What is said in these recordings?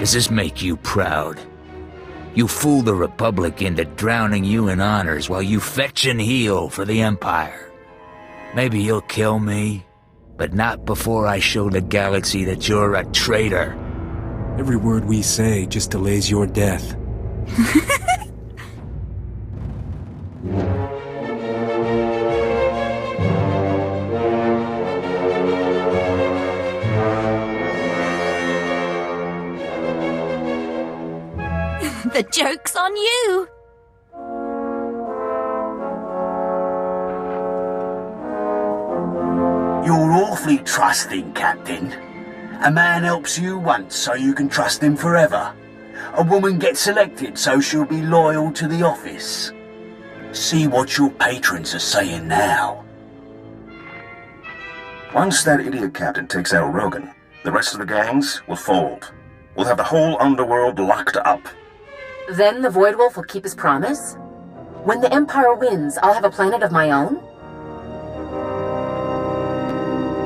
Does this make you proud? You fool the Republic into drowning you in honors while you fetch and heal for the Empire. Maybe you'll kill me, but not before I show the galaxy that you're a traitor. Every word we say just delays your death. The joke's on you! You're awfully trusting, Captain. A man helps you once so you can trust him forever. A woman gets selected so she'll be loyal to the office. See what your patrons are saying now. Once that idiot captain takes out Rogan, the rest of the gangs will fold. We'll have the whole underworld locked up. Then the Void Wolf will keep his promise? When the Empire wins, I'll have a planet of my own?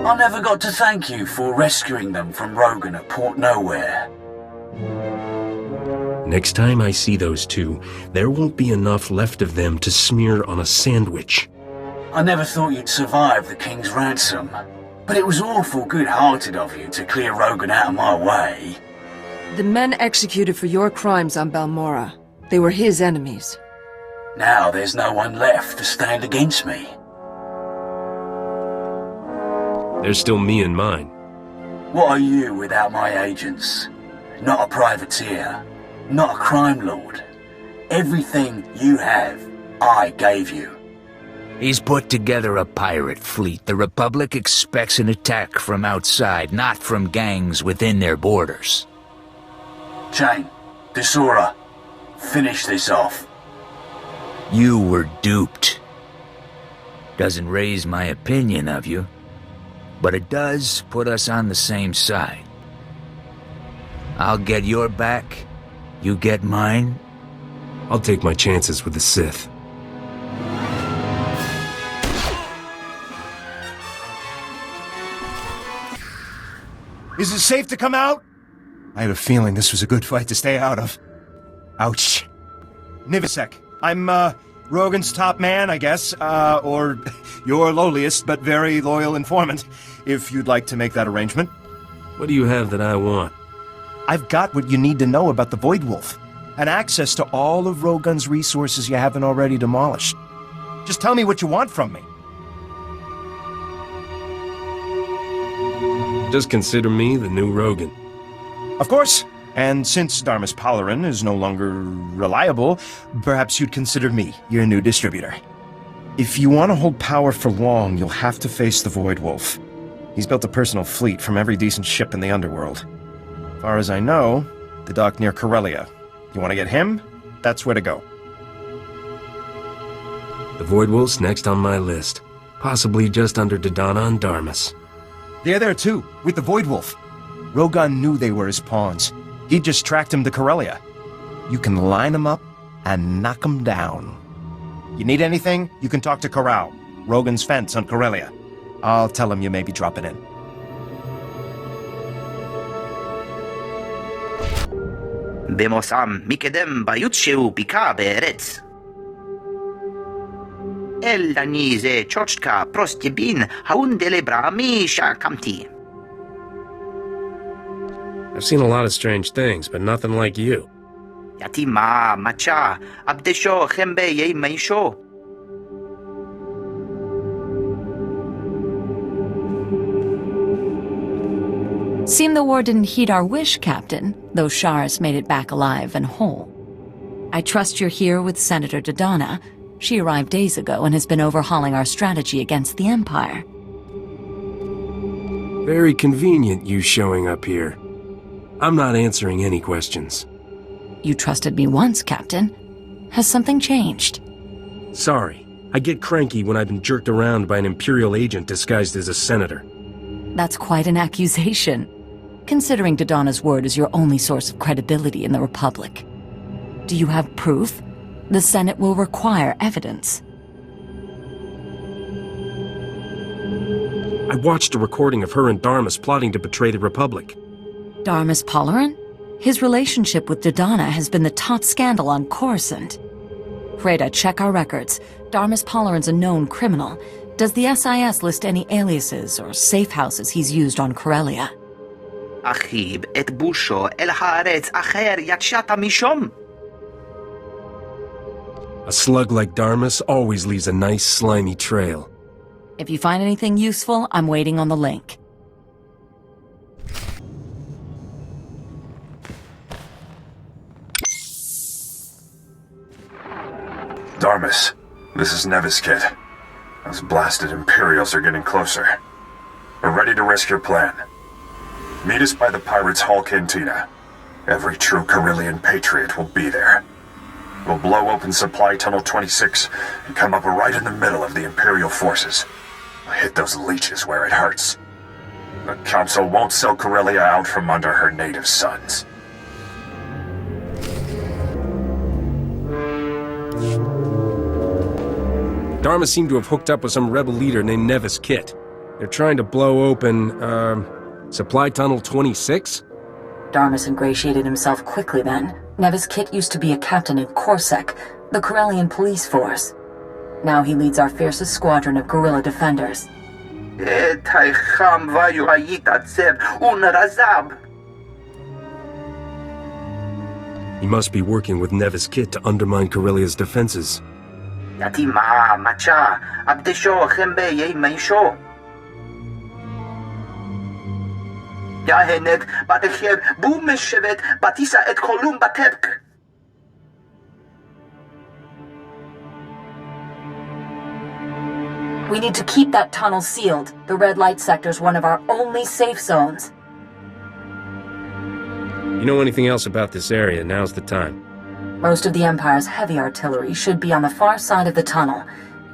I never got to thank you for rescuing them from Rogan at Port Nowhere. Next time I see those two, there won't be enough left of them to smear on a sandwich. I never thought you'd survive the King's ransom, but it was awful good-hearted of you to clear Rogan out of my way. The men executed for your crimes on Balmorra. They were his enemies. Now there's no one left to stand against me. There's still me and mine. What are you without my agents? Not a privateer. Not a crime lord. Everything you have, I gave you. He's put together a pirate fleet. The Republic expects an attack from outside, not from gangs within their borders. Jane, Desora, finish this off. You were duped. Doesn't raise my opinion of you, but it does put us on the same side. I'll get your back, you get mine. I'll take my chances with the Sith. Is it safe to come out? I had a feeling this was a good fight to stay out of. Ouch. Nivisek, I'm, Rogan's top man, I guess, or your lowliest but very loyal informant, if you'd like to make that arrangement. What do you have that I want? I've got what you need to know about the Void Wolf, and access to all of Rogan's resources you haven't already demolished. Just tell me what you want from me. Just consider me the new Rogan. Of course. And since Darmus Palarin is no longer reliable, perhaps you'd consider me your new distributor. If you want to hold power for long, you'll have to face the Void Wolf. He's built a personal fleet from every decent ship in the underworld. As far as I know, the dock near Corellia. You want to get him? That's where to go. The Void Wolf's next on my list. Possibly just under Dodonna and Darmus. They're there too, with the Void Wolf. Rogan knew they were his pawns. He just tracked him to Corellia. You can line him up and knock him down. You need anything? You can talk to Corral, Rogan's fence on Corellia. I'll tell him you may be dropping in. Bemosam mikedem bayutsheu pikabe eretz. El danize chochka prostibin haundele brami shakamti. I've seen a lot of strange things, but nothing like you. Yatima macha abdesho chembe ye meisho. Seemed the war didn't heed our wish, Captain, though Shara's made it back alive and whole. I trust you're here with Senator Dodonna. She arrived days ago and has been overhauling our strategy against the Empire. Very convenient you showing up here. I'm not answering any questions. You trusted me once, Captain. Has something changed? Sorry. I get cranky when I've been jerked around by an Imperial agent disguised as a senator. That's quite an accusation, considering Dodonna's word is your only source of credibility in the Republic. Do you have proof? The Senate will require evidence. I watched a recording of her and Darmus plotting to betray the Republic. Darmus Palarin? His relationship with Dodonna has been the top scandal on Coruscant. Rada, check our records. Darmus Palarin's a known criminal. Does the SIS list any aliases or safe houses he's used on Corellia? Achib et busho el haaretz acher yachata mishom. A slug like Darmus always leaves a nice slimy trail. If you find anything useful, I'm waiting on the link. Darmus, this is Nevis Kit. Those blasted Imperials are getting closer. We're ready to risk your plan. Meet us by the Pirates' Hall Cantina. Every true Corellian patriot will be there. We'll blow open Supply Tunnel 26 and come up right in the middle of the Imperial forces. We'll hit those leeches where it hurts. The Council won't sell Corellia out from under her native sons. Darmus seemed to have hooked up with some rebel leader named Nevis Kit. They're trying to blow open, Supply Tunnel 26? Darmus ingratiated himself quickly then. Nevis Kit used to be a captain in Corsec, the Corellian police force. Now he leads our fiercest squadron of guerrilla defenders. He must be working with Nevis Kit to undermine Corellia's defenses. Yatima, macha, abdesho chembe ye meisho. Yahenek batecher bu meshevet batisa et kolum batepk. We need to keep that tunnel sealed. The red light sector's one of our only safe zones. You know anything else about this area? Now's the time. Most of the Empire's heavy artillery should be on the far side of the tunnel,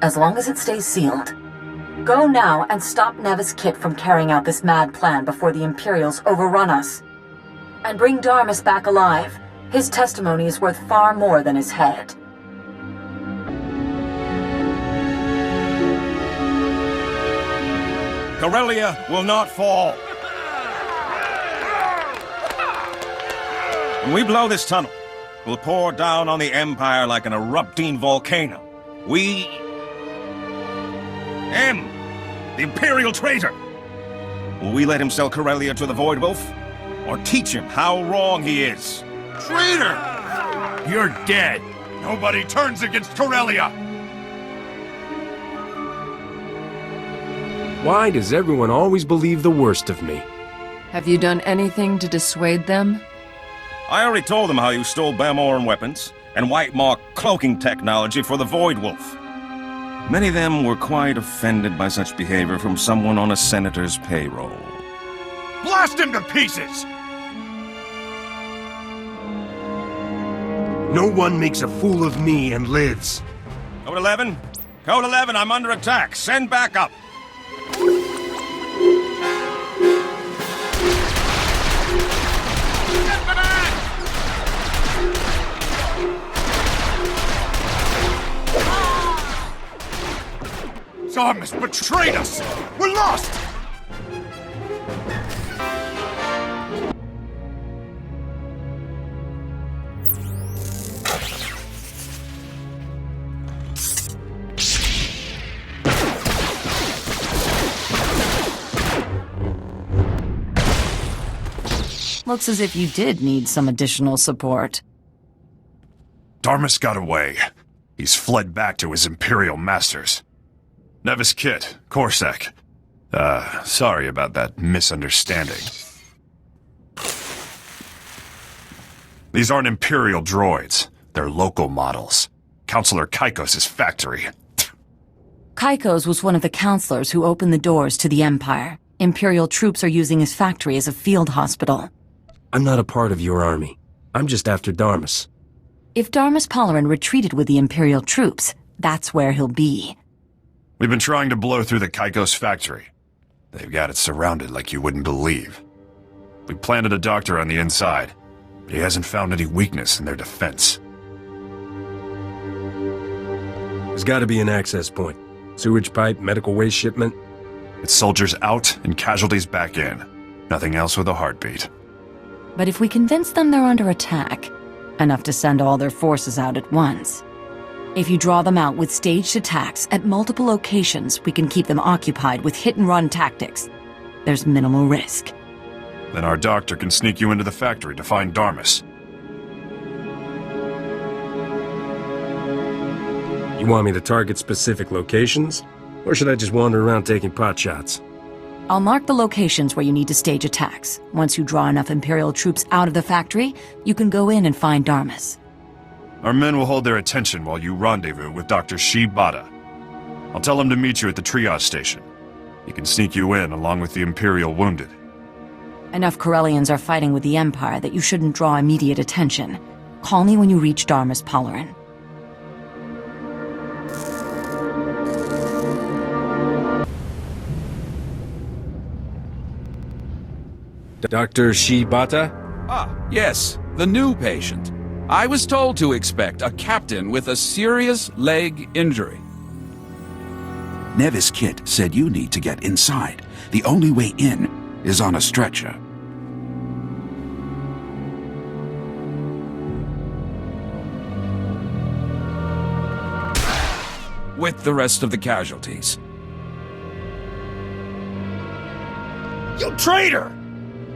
as long as it stays sealed. Go now and stop Nevis Kit from carrying out this mad plan before the Imperials overrun us. And bring Darmus back alive. His testimony is worth far more than his head. Corellia will not fall. When we blow this tunnel, we'll pour down on the Empire like an erupting volcano. We... him, the Imperial traitor. Will we let him sell Corellia to the Void Wolf? Or teach him how wrong he is? Traitor! You're dead. Nobody turns against Corellia. Why does everyone always believe the worst of me? Have you done anything to dissuade them? I already told them how you stole Bamoran weapons and White Maw cloaking technology for the Void Wolf. Many of them were quite offended by such behavior from someone on a senator's payroll. Blast him to pieces! No one makes a fool of me and lives. Code 11? Code 11, I'm under attack. Send backup. Darmus betrayed us! We're lost! Looks as if you did need some additional support. Darmus got away. He's fled back to his Imperial masters. Nevis Kit, Corsec. Sorry about that misunderstanding. These aren't Imperial droids. They're local models. Counselor Kaikos' factory. Kaikos was one of the counselors who opened the doors to the Empire. Imperial troops are using his factory as a field hospital. I'm not a part of your army. I'm just after Darmus. If Darmus Palarin retreated with the Imperial troops, that's where he'll be. We've been trying to blow through the Kaikos factory. They've got it surrounded like you wouldn't believe. We planted a doctor on the inside, but he hasn't found any weakness in their defense. There's gotta be an access point. Sewage pipe, medical waste shipment. It's soldiers out and casualties back in. Nothing else with a heartbeat. But if we convince them they're under attack, enough to send all their forces out at once. If you draw them out with staged attacks at multiple locations, we can keep them occupied with hit-and-run tactics. There's minimal risk. Then our doctor can sneak you into the factory to find Darmus. You want me to target specific locations? Or should I just wander around taking pot shots? I'll mark the locations where you need to stage attacks. Once you draw enough Imperial troops out of the factory, you can go in and find Darmus. Our men will hold their attention while you rendezvous with Dr. Shibata. I'll tell him to meet you at the triage station. He can sneak you in along with the Imperial wounded. Enough Corellians are fighting with the Empire that you shouldn't draw immediate attention. Call me when you reach Darmus Polarin. Dr. Shibata? Ah, yes, the new patient. I was told to expect a captain with a serious leg injury. Nevis Kit said you need to get inside. The only way in is on a stretcher. With the rest of the casualties. You traitor!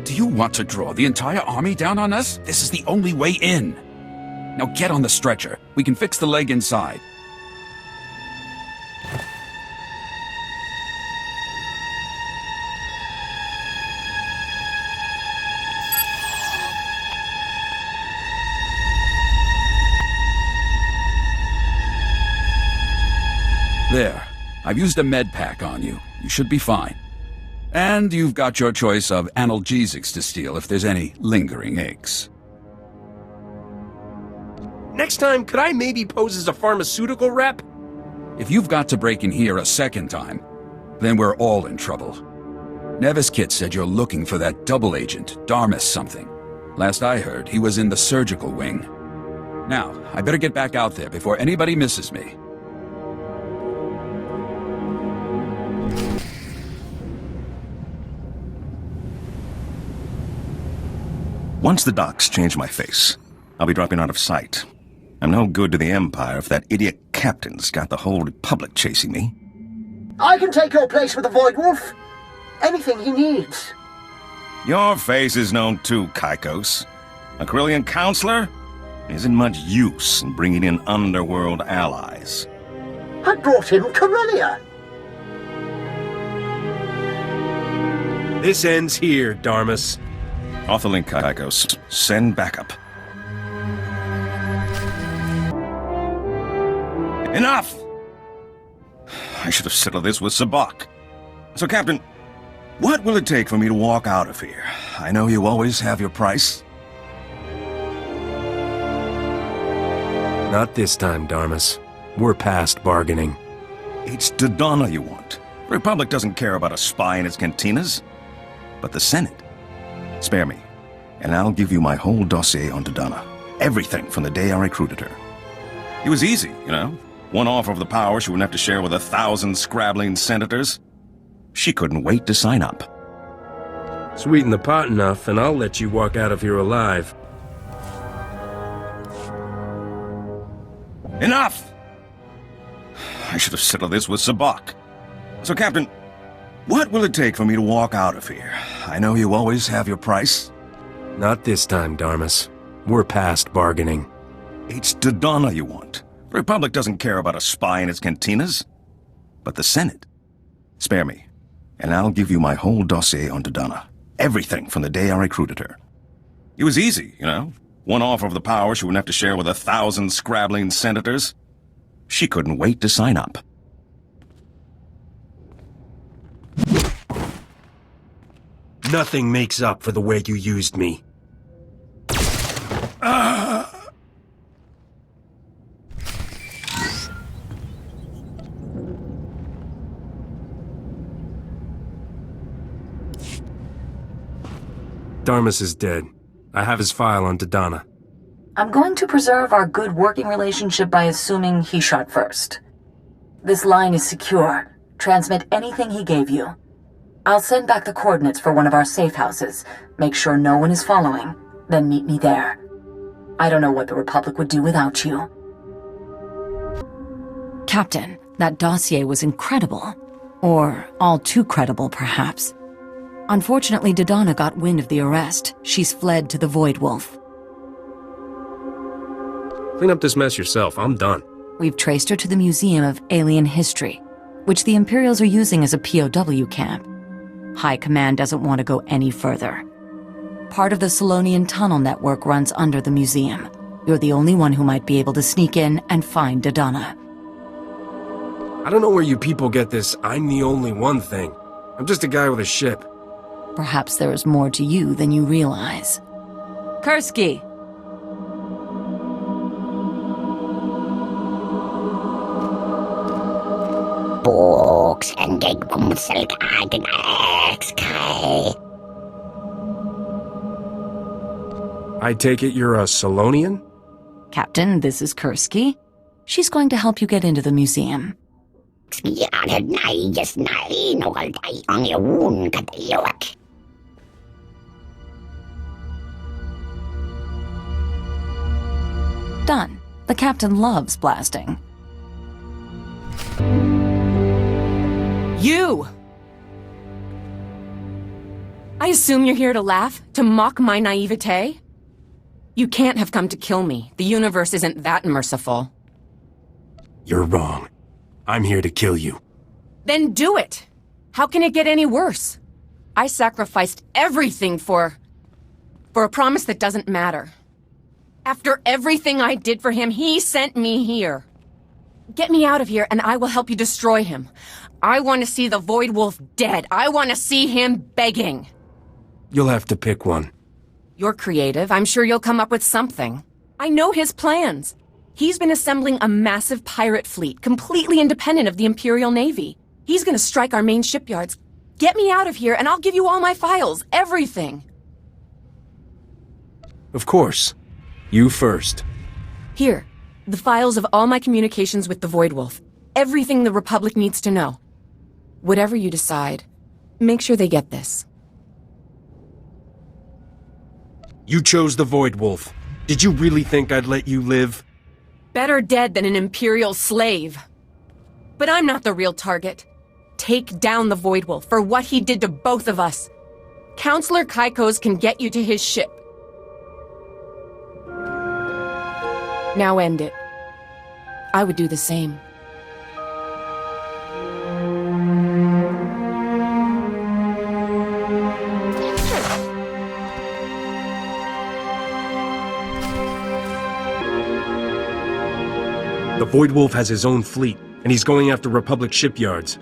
Do you want to draw the entire army down on us? This is the only way in. Now get on the stretcher. We can fix the leg inside. There. I've used a med pack on you. You should be fine. And you've got your choice of analgesics to steal if there's any lingering aches. Next time, could I maybe pose as a pharmaceutical rep? If you've got to break in here a second time, then we're all in trouble. Nevis Kit said you're looking for that double agent, Darmus something. Last I heard, he was in the surgical wing. Now, I better get back out there before anybody misses me. Once the docks change my face, I'll be dropping out of sight. I'm no good to the Empire if that idiot captain's got the whole Republic chasing me. I can take your place with the Void Wolf. Anything he needs. Your face is known too, Kaikos. A Corellian counselor isn't much use in bringing in underworld allies. I brought him Corellia. This ends here, Darmus. Off the link, Kaikos. Send backup. Enough! I should have settled this with Sabak. So, Captain, what will it take for me to walk out of here? I know you always have your price. Not this time, Darmus. We're past bargaining. It's Dodonna you want. The Republic doesn't care about a spy in its cantinas. But the Senate. Spare me, and I'll give you my whole dossier on Dodonna. Everything from the day I recruited her. It was easy, you know. One offer of the power she wouldn't have to share with 1,000 scrabbling senators. She couldn't wait to sign up. Sweeten the pot enough, and I'll let you walk out of here alive. Enough! I should have settled this with Sabak. So, Captain, what will it take for me to walk out of here? I know you always have your price. Not this time, Darmus. We're past bargaining. It's Dodonna you want. The Republic doesn't care about a spy in its cantinas. But the Senate. Spare me, and I'll give you my whole dossier on Dodonna. Everything from the day I recruited her. It was easy, you know. One offer of the power she wouldn't have to share with 1,000 scrabbling senators. She couldn't wait to sign up. Nothing makes up for the way you used me. Darmus is dead. I have his file on Dodonna. I'm going to preserve our good working relationship by assuming he shot first. This line is secure. Transmit anything he gave you. I'll send back the coordinates for one of our safe houses. Make sure no one is following. Then meet me there. I don't know what the Republic would do without you. Captain, that dossier was incredible. Or all too credible, perhaps. Unfortunately, Dodonna got wind of the arrest. She's fled to the Void Wolf. Clean up this mess yourself. I'm done. We've traced her to the Museum of Alien History, which the Imperials are using as a POW camp. High Command doesn't want to go any further. Part of the Solonian tunnel network runs under the museum. You're the only one who might be able to sneak in and find Dodonna. I don't know where you people get this "I'm the only one" thing. I'm just a guy with a ship. Perhaps there is more to you than you realize. Kursky! Books and I take it you're a Solonian? Captain, this is Kursky. She's going to help you get into the museum. Done. The captain loves blasting. You! I assume you're here to laugh? To mock my naivete? You can't have come to kill me. The universe isn't that merciful. You're wrong. I'm here to kill you. Then do it! How can it get any worse? I sacrificed everything for a promise that doesn't matter. After everything I did for him, he sent me here. Get me out of here and I will help you destroy him. I want to see the Void Wolf dead. I want to see him begging. You'll have to pick one. You're creative. I'm sure you'll come up with something. I know his plans. He's been assembling a massive pirate fleet, completely independent of the Imperial Navy. He's gonna strike our main shipyards. Get me out of here and I'll give you all my files, everything. Of course. You first. Here, the files of all my communications with the Void Wolf. Everything the Republic needs to know. Whatever you decide, make sure they get this. You chose the Void Wolf. Did you really think I'd let you live? Better dead than an Imperial slave. But I'm not the real target. Take down the Void Wolf for what he did to both of us. Counselor Kaikos can get you to his ship. Now end it. I would do the same. The Void Wolf has his own fleet, and he's going after Republic shipyards.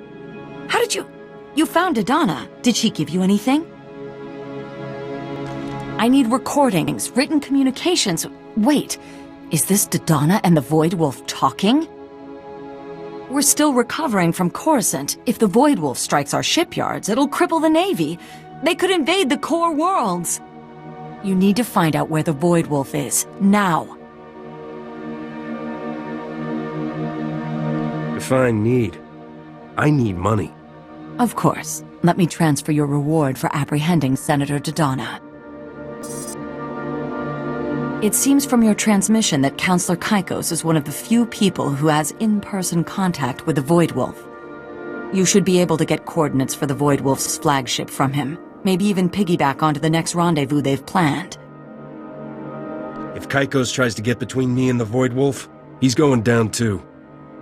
How did you... You found Dodonna. Did she give you anything? I need recordings, written communications. Wait, is this Dodonna and the Void Wolf talking? We're still recovering from Coruscant. If the Void Wolf strikes our shipyards, it'll cripple the Navy. They could invade the core worlds. You need to find out where the Void Wolf is, now. Define need. I need money. Of course. Let me transfer your reward for apprehending Senator Dodonna. It seems from your transmission that Counselor Kaikos is one of the few people who has in-person contact with the Void Wolf. You should be able to get coordinates for the Void Wolf's flagship from him. Maybe even piggyback onto the next rendezvous they've planned. If Kaikos tries to get between me and the Void Wolf, he's going down too.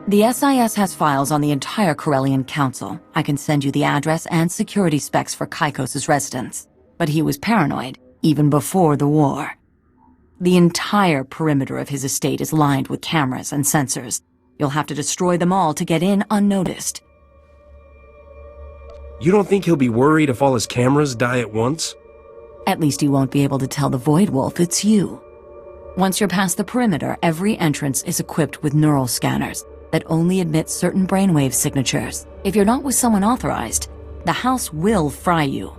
The SIS has files on the entire Corellian Council. I can send you the address and security specs for Kaikos' residence. But he was paranoid, even before the war. The entire perimeter of his estate is lined with cameras and sensors. You'll have to destroy them all to get in unnoticed. You don't think he'll be worried if all his cameras die at once? At least he won't be able to tell the Void Wolf it's you. Once you're past the perimeter, every entrance is equipped with neural scanners that only admit certain brainwave signatures. If you're not with someone authorized, the house will fry you.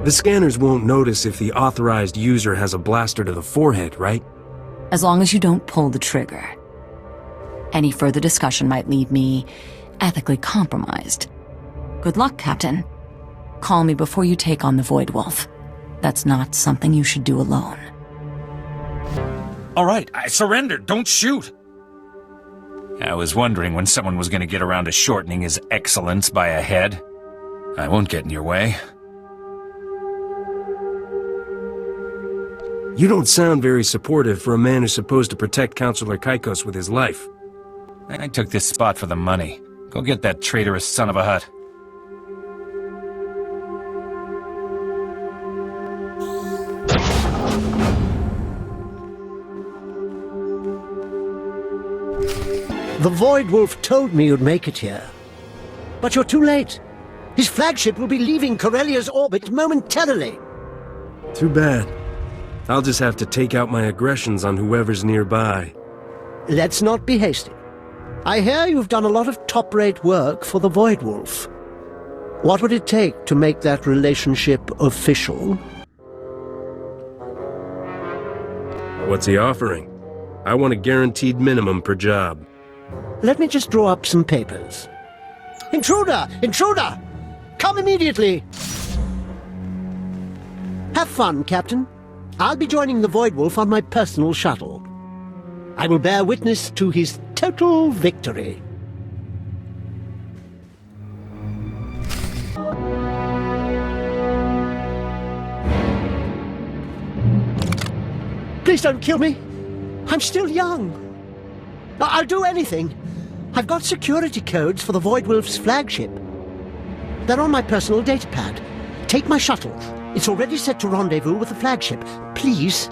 The scanners won't notice if the authorized user has a blaster to the forehead, right? As long as you don't pull the trigger. Any further discussion might leave me ethically compromised. Good luck, Captain. Call me before you take on the Void Wolf. That's not something you should do alone. All right, I surrendered. Don't shoot. I was wondering when someone was going to get around to shortening his excellence by a head. I won't get in your way. You don't sound very supportive for a man who's supposed to protect Counselor Kaikos with his life. I took this spot for the money. Go get that traitorous son of a hut. The Void Wolf told me you'd make it here. But you're too late. His flagship will be leaving Corellia's orbit momentarily. Too bad. I'll just have to take out my aggressions on whoever's nearby. Let's not be hasty. I hear you've done a lot of top-rate work for the Void Wolf. What would it take to make that relationship official? What's he offering? I want a guaranteed minimum per job. Let me just draw up some papers. Intruder! Intruder! Come immediately! Have fun, Captain. I'll be joining the Void Wolf on my personal shuttle. I will bear witness to his total victory. Please don't kill me. I'm still young. I'll do anything. I've got security codes for the Void Wolf's flagship. They're on my personal datapad. Take my shuttle. It's already set to rendezvous with the flagship. Please.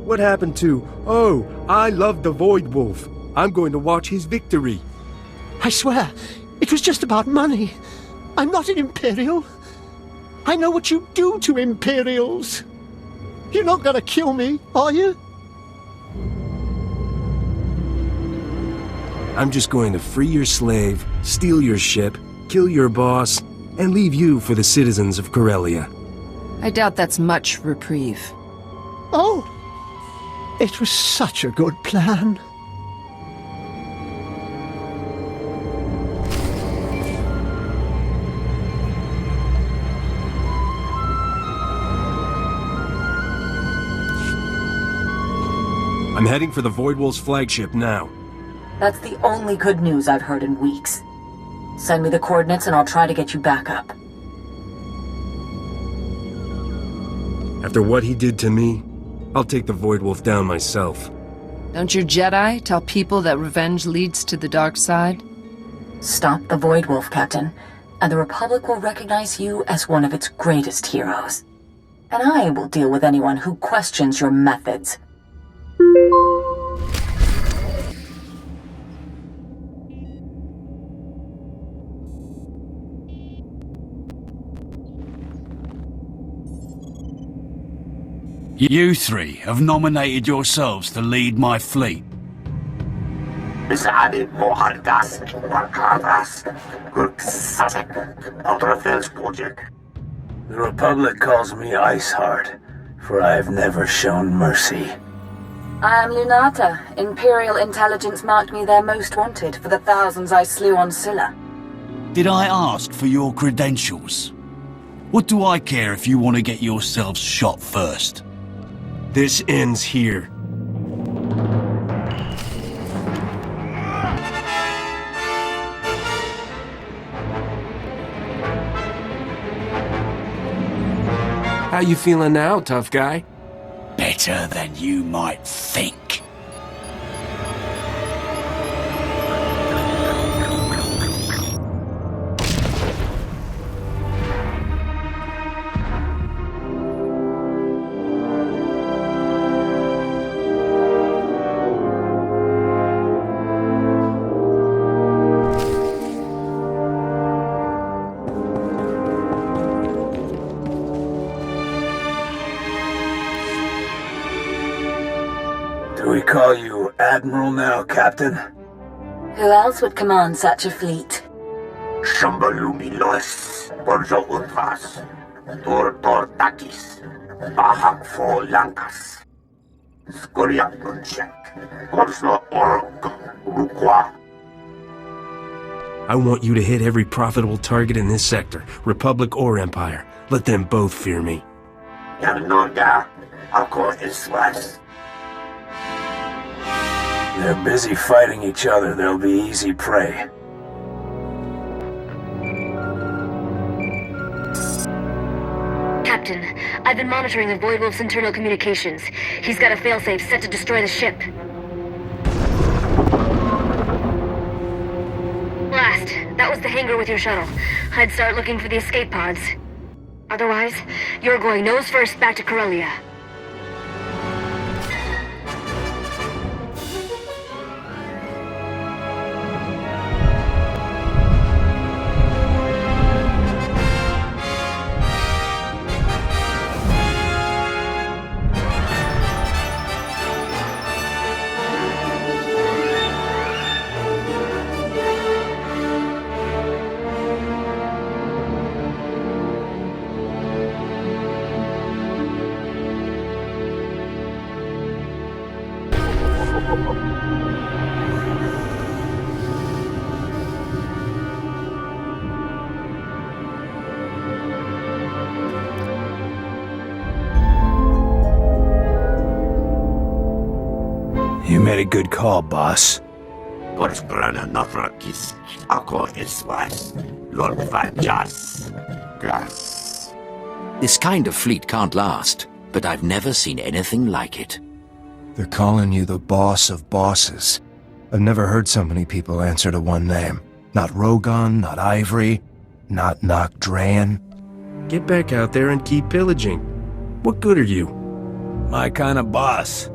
What happened to, oh, I love the Void Wolf. I'm going to watch his victory. I swear, it was just about money. I'm not an Imperial. I know what you do to Imperials. You're not gonna kill me, are you? I'm just going to free your slave, steal your ship, kill your boss, and leave you for the citizens of Corellia. I doubt that's much reprieve. Oh! It was such a good plan. I'm heading for the Void Wolf's flagship now. That's the only good news I've heard in weeks. Send me the coordinates and I'll try to get you back up. After what he did to me, I'll take the Void Wolf down myself. Don't your Jedi tell people that revenge leads to the dark side? Stop the Void Wolf, Captain, and the Republic will recognize you as one of its greatest heroes. And I will deal with anyone who questions your methods. You three have nominated yourselves to lead my fleet. The Republic calls me Iceheart, for I have never shown mercy. I am Lunata. Imperial intelligence marked me their most wanted for the thousands I slew on Scylla. Did I ask for your credentials? What do I care if you want to get yourselves shot first? This ends here. How you feeling now, tough guy? Better than you might think. Do we call you Admiral now, Captain? Who else would command such a fleet? Shambalumi Lois, Borjo Unvas, Tor Takis, Bahak Fo Lankas, Skoriak Unchek, Orso Orok, Rukwa. I want you to hit every profitable target in this sector, Republic or Empire. Let them both fear me. They're busy fighting each other. They'll be easy prey. Captain, I've been monitoring the Voidwolf's internal communications. He's got a failsafe set to destroy the ship. Blast. That was the hangar with your shuttle. I'd start looking for the escape pods. Otherwise, you're going nose first back to Corellia. You made a good call, boss. This kind of fleet can't last, but I've never seen anything like it. They're calling you the boss of bosses. I've never heard so many people answer to one name. Not Rogon, not Ivory, not Nocdrayan. Get back out there and keep pillaging. What good are you? My kind of boss.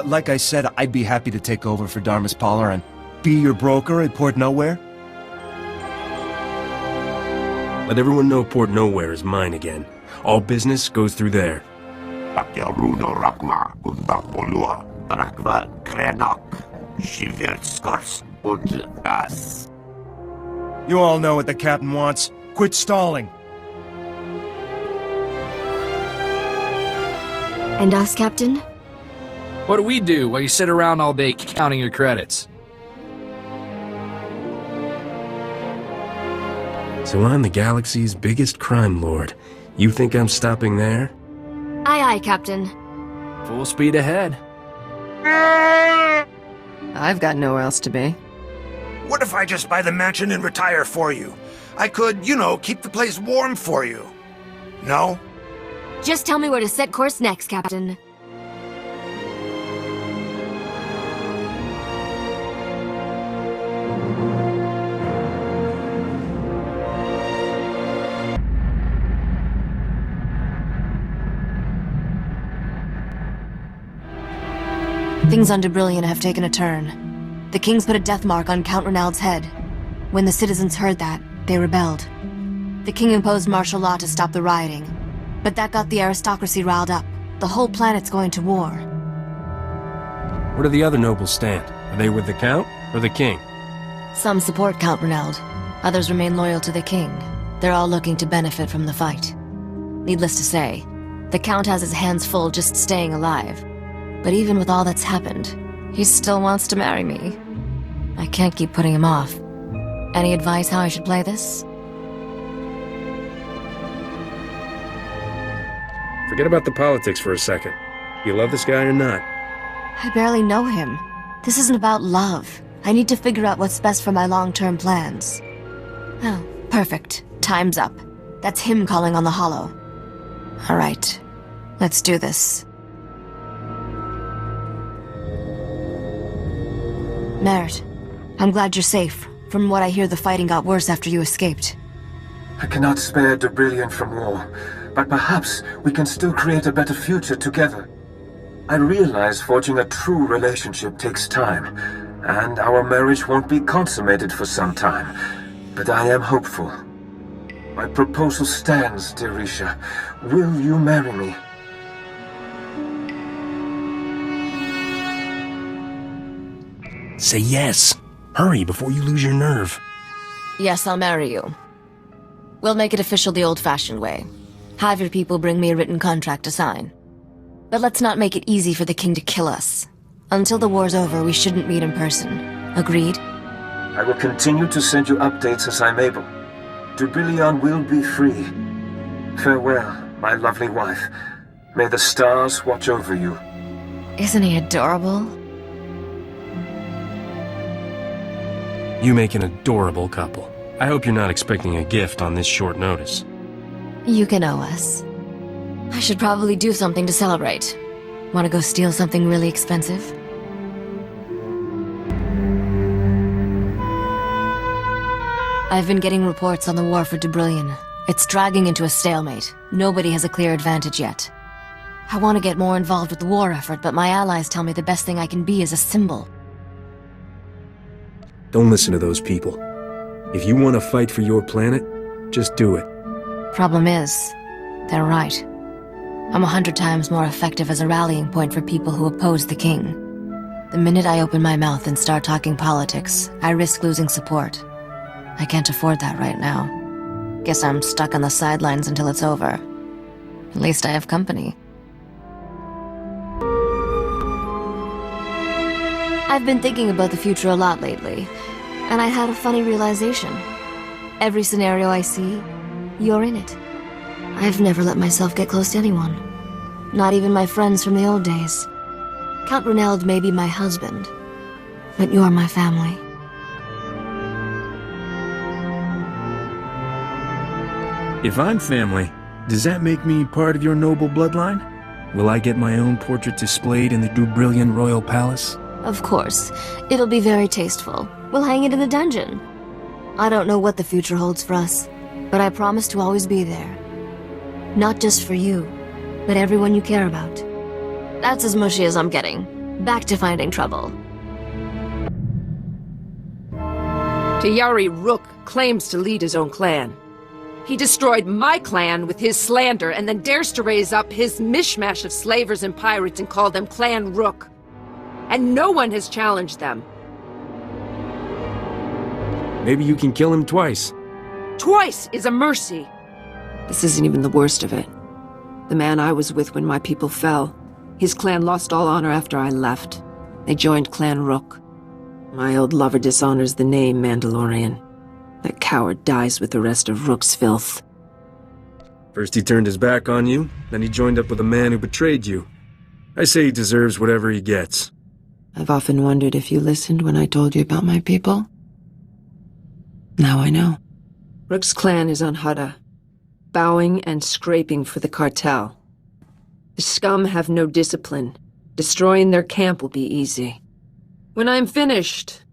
Like I said, I'd be happy to take over for Darmus Poller and be your broker at Port Nowhere. Let everyone know Port Nowhere is mine again. All business goes through there. You all know what the captain wants. Quit stalling. And us, Captain? What do we do while you sit around all day counting your credits? So I'm the galaxy's biggest crime lord. You think I'm stopping there? Aye, aye, Captain. Full speed ahead. I've got nowhere else to be. What if I just buy the mansion and retire for you? I could, you know, keep the place warm for you. No? Just tell me where to set course next, Captain. Things on Debrillion have taken a turn. The Kings put a death mark on Count Renald's head. When the citizens heard that, they rebelled. The King imposed martial law to stop the rioting, but that got the aristocracy riled up. The whole planet's going to war. Where do the other nobles stand? Are they with the Count or the King? Some support Count Renald. Others remain loyal to the King. They're all looking to benefit from the fight. Needless to say, the Count has his hands full just staying alive. But even with all that's happened, he still wants to marry me. I can't keep putting him off. Any advice how I should play this? Forget about the politics for a second. You love this guy or not? I barely know him. This isn't about love. I need to figure out what's best for my long-term plans. Oh, perfect. Time's up. That's him calling on the Hollow. All right. Let's do this. Merritt, I'm glad you're safe. From what I hear, the fighting got worse after you escaped. I cannot spare Debrillion from war, but perhaps we can still create a better future together. I realize forging a true relationship takes time, and our marriage won't be consummated for some time, but I am hopeful. My proposal stands, dear Risha. Will you marry me? Say yes. Hurry before you lose your nerve. Yes, I'll marry you. We'll make it official the old-fashioned way. Have your people bring me a written contract to sign. But let's not make it easy for the king to kill us. Until the war's over, we shouldn't meet in person. Agreed? I will continue to send you updates as I'm able. Dubrilion will be free. Farewell, my lovely wife. May the stars watch over you. Isn't he adorable? You make an adorable couple. I hope you're not expecting a gift on this short notice. You can owe us. I should probably do something to celebrate. Want to go steal something really expensive? I've been getting reports on the war for Dubrilion. It's dragging into a stalemate. Nobody has a clear advantage yet. I want to get more involved with the war effort, but my allies tell me the best thing I can be is a symbol. Don't listen to those people. If you want to fight for your planet, just do it. Problem is, they're right. I'm 100 times more effective as a rallying point for people who oppose the king. The minute I open my mouth and start talking politics, I risk losing support. I can't afford that right now. Guess I'm stuck on the sidelines until it's over. At least I have company. I've been thinking about the future a lot lately, and I had a funny realization. Every scenario I see, you're in it. I've never let myself get close to anyone. Not even my friends from the old days. Count Reneld may be my husband, but you're my family. If I'm family, does that make me part of your noble bloodline? Will I get my own portrait displayed in the Dubrilion Royal Palace? Of course. It'll be very tasteful. We'll hang it in the dungeon. I don't know what the future holds for us, but I promise to always be there. Not just for you, but everyone you care about. That's as mushy as I'm getting. Back to finding trouble. Tayari Rook claims to lead his own clan. He destroyed my clan with his slander and then dares to raise up his mishmash of slavers and pirates and call them Clan Rook. And no one has challenged them. Maybe you can kill him twice. Twice is a mercy. This isn't even the worst of it. The man I was with when my people fell, his clan lost all honor after I left. They joined Clan Rook. My old lover dishonors the name Mandalorian. That coward dies with the rest of Rook's filth. First he turned his back on you, then he joined up with a man who betrayed you. I say he deserves whatever he gets. I've often wondered if you listened when I told you about my people. Now I know. Rook's clan is on Hutta, bowing and scraping for the cartel. The scum have no discipline. Destroying their camp will be easy. When I'm finished,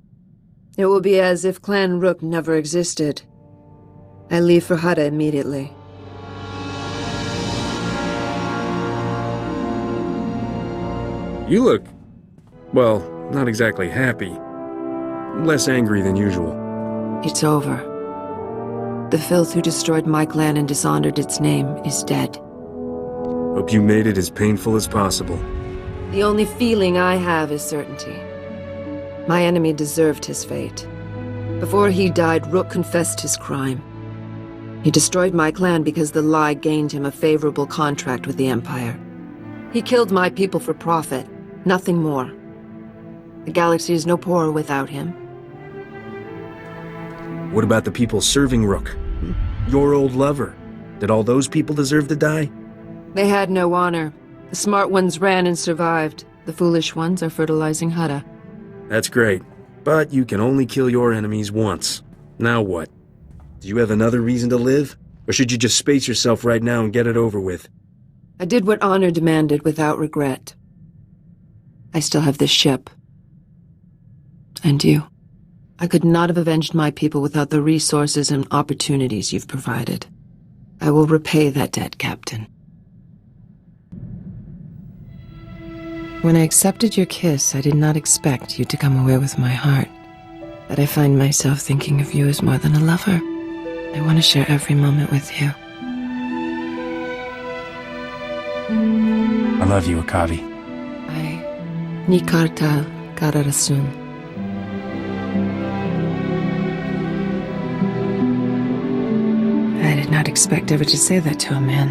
it will be as if Clan Rook never existed. I leave for Hutta immediately. You look, well, not exactly happy. Less angry than usual. It's over. The filth who destroyed my clan and dishonored its name is dead. Hope you made it as painful as possible. The only feeling I have is certainty. My enemy deserved his fate. Before he died, Rook confessed his crime. He destroyed my clan because the lie gained him a favorable contract with the Empire. He killed my people for profit, nothing more. The galaxy is no poorer without him. What about the people serving Rook? Your old lover? Did all those people deserve to die? They had no honor. The smart ones ran and survived. The foolish ones are fertilizing Hutta. That's great, but you can only kill your enemies once. Now what? Do you have another reason to live? Or should you just space yourself right now and get it over with? I did what honor demanded without regret. I still have this ship. And you. I could not have avenged my people without the resources and opportunities you've provided. I will repay that debt, Captain. When I accepted your kiss, I did not expect you to come away with my heart. But I find myself thinking of you as more than a lover. I want to share every moment with you. I love you, Akavi. Nikartal Kararasun. I did expect Evrett to say that to a man.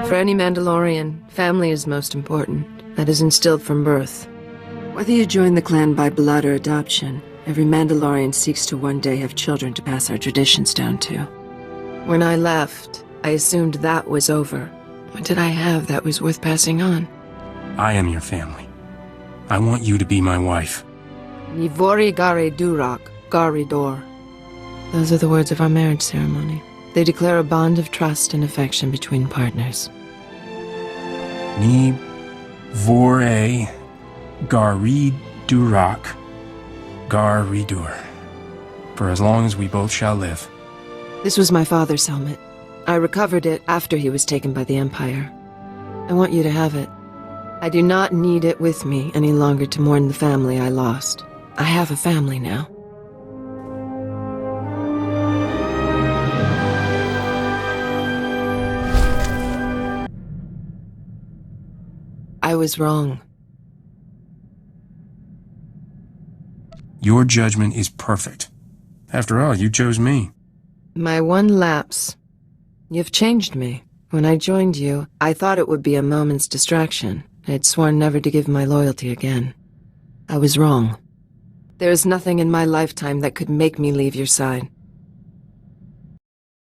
For any Mandalorian, family is most important. That is instilled from birth. Whether you join the clan by blood or adoption, every Mandalorian seeks to one day have children to pass our traditions down to. When I left, I assumed that was over. What did I have that was worth passing on? I am your family. I want you to be my wife. Nivori Gare Durak, Gari Dor. Those are the words of our marriage ceremony. They declare a bond of trust and affection between partners. Ni Vore Gari Durak Gari Dur. For as long as we both shall live. This was my father's helmet. I recovered it after he was taken by the Empire. I want you to have it. I do not need it with me any longer to mourn the family I lost. I have a family now. I was wrong. Your judgment is perfect. After all, you chose me. My one lapse. You've changed me. When I joined you, I thought it would be a moment's distraction. I had sworn never to give my loyalty again. I was wrong. There is nothing in my lifetime that could make me leave your side.